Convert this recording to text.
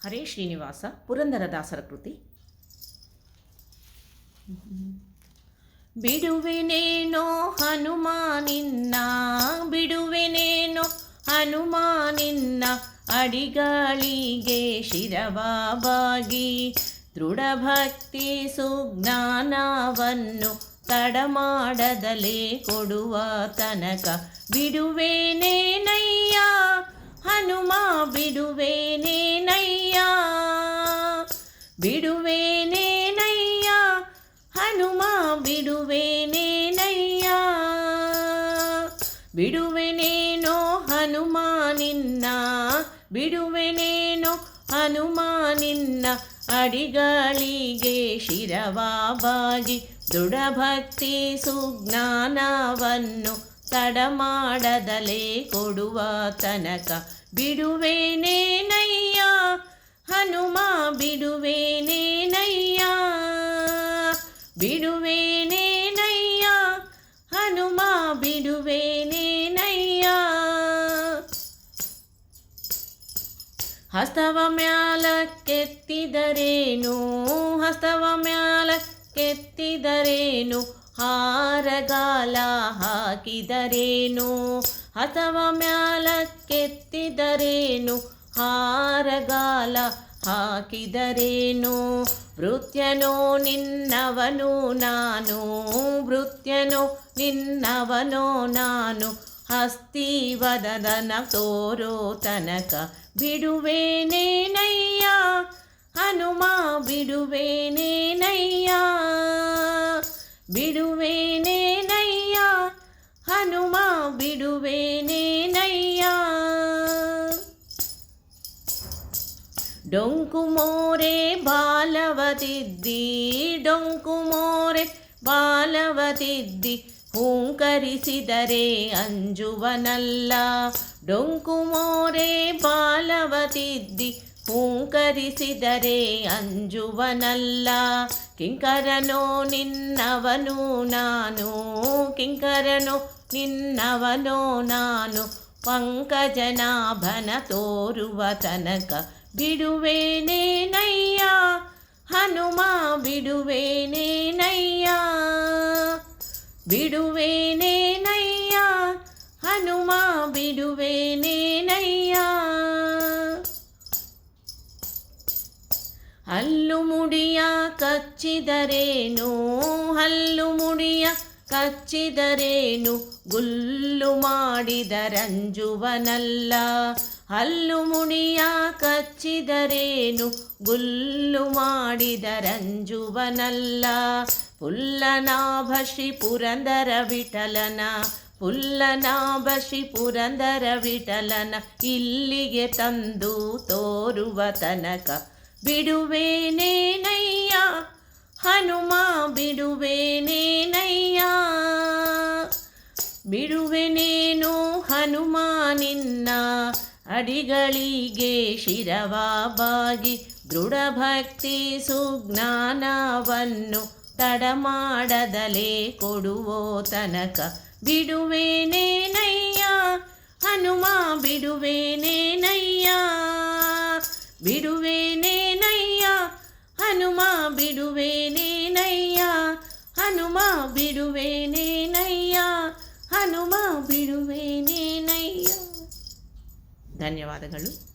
ಹರೇ ಶ್ರೀನಿವಾಸ ಪುರಂದರದಾಸರ ಕೃತಿ. ಬಿಡುವೆನೇನೋ ಹನುಮಾನಿನ್ನ, ಬಿಡುವೆನೇನೋ ಹನುಮಾನಿನ್ನ, ಅಡಿಗಳಿಗೆ ಶಿರವಾಬಾಗಿ ದೃಢಭಕ್ತಿ ಸುಜ್ಞಾನವನ್ನು ತಡಮಾಡದಲೇ ಕೊಡುವ ತನಕ ಬಿಡುವೆನೇನಯ್ಯ ಹನುಮ, ಬಿಡುವೆನೇನಯ್ಯ, ಬಿಡುವೆನೇನಯ್ಯ ಹನುಮ, ಬಿಡುವೆನೇನಯ್ಯ. ಬಿಡುವೆನೇನೋ ಹನುಮಾನಿನ್ನ, ಬಿಡುವೆನೇನೋ ಹನುಮಾನಿನ್ನ, ಅಡಿಗಳಿಗೆ ಶಿರವಾಬಾಗಿ ದೃಢಭಕ್ತಿ ಸುಜ್ಞಾನವನ್ನು ತಡಮಾಡದಲೇ ಕೊಡುವ ತನಕ ಬಿಡುವೆನೇನಯ್ಯ ಹನುಮ, ಬಿಡುವೆನೇನಯ್ಯ, ಬಿಡುವೆನೇನಯ್ಯ ಹನುಮ, ಬಿಡುವೆನೇನಯ್ಯ. ಹಸ್ತವ ಮ್ಯಾಲಕ್ಕೆತ್ತಿದರೇನು, ಹಸ್ತವ ಮ್ಯಾಲಕ್ಕೆತ್ತಿದರೇನು, ಹಾರಗಾಲ ಹಾಕಿದರೇನು, ಹಸ್ತವ ಮ್ಯಾಲಕ್ಕೆತ್ತಿದರೇನು, ಹಾರಗಾಲ ಹಾಕಿದರೇನು. ಭೃತ್ಯನೋ ನಿನ್ನವನು ನಾನು, ಭೃತ್ಯನೋ ನಿನ್ನವನೋ ನಾನು, ಹಸ್ತಿವದನ ತೋರೋ ತನಕ ಬಿಡುವೆನೇನಯ್ಯ ಹನುಮ, ಬಿಡುವೆನೇನಯ್ಯ, ಬಿಡುವೆನೇನಯ್ಯ ಹನುಮ, ಬಿಡುವೆನೇನಯ್ಯ. ಡೊಂಕು ಮೋರೆ ಬಾಲವತಿದ್ದಿ, ಡೊಂಕು ಮೋರೆ ಬಾಲವತಿದ್ದಿ, ಹೂಂಕರಿಸಿದರೆ ಅಂಜುವನಲ್ಲ. ಡೊಂಕು ಮೋರೆ ಬಾಲವತಿದ್ದಿ, ಹೂಂಕರಿಸಿದರೆ ಅಂಜುವನಲ್ಲ. ಕಿಂಕರನೋ ನಿನ್ನವನು ನಾನು, ಕಿಂಕರನೋ ನಿನ್ನವನೋ ನಾನು, ಪಂಕಜನಾಭನ ತೋರುವ ತನಕ ಬಿಡುವೆನೇನಯ್ಯ ಹನುಮ, ಬಿಡುವೆನೇನಯ್ಯ, ಬಿಡುವೆನೇನಯ್ಯ ಹನುಮ, ಬಿಡುವೆನೇನಯ್ಯ. ಹಲ್ಲು ಮುಡಿಯ ಕಚ್ಚಿದರೇನು, ಹಲ್ಲು ಮುಡಿಯ ಕಚ್ಚಿದರೇನು, ಗುಲ್ಲು ಮಾಡಿದರಂಜುವನಲ್ಲ. ಹಲ್ಲು ಮುಡಿಯ ಕಚ್ಚಿದರೇನು, ಗುಲ್ಲು ಮಾಡಿದರಂಜುವನಲ್ಲ. ಪುಲ್ಲನಾಭ ಶ್ರೀ ಪುರಂದರ ವಿಠಲನ, ಪುಲ್ಲನಾಭ ಶ್ರೀ ಪುರಂದರ ವಿಠಲನ ಇಲ್ಲಿಗೆ ತಂದು ತೋರುವ ತನಕ ಬಿಡುವೆನೇನಯ್ಯ ಹನುಮ, ಬಿಡುವೆನೇನಯ್ಯ, ಬಿಡುವೆನೇನೋ ಹನುಮಾನಿನ್ನ, ಅಡಿಗಳಿಗೆ ಶಿರವಾಬಾಗಿ ದೃಢಭಕ್ತಿ ಸುಜ್ಞಾನವನ್ನು ತಡಮಾಡದಲೇ ಕೊಡುವೋ ತನಕ ಬಿಡುವೆನೇನಯ್ಯ ಹನುಮ, ಬಿಡುವೆನೇನಯ್ಯ, ಬಿಡುವೆನೇನಯ್ಯ ಹನುಮ, ಬಿಡುವೆನೇನಯ್ಯ, ಹನುಮ, ಬಿಡುವೆನೇನಯ್ಯ, ಹನುಮ, ಬಿಡುವೆನೇನಯ್ಯ. ಧನ್ಯವಾದಗಳು.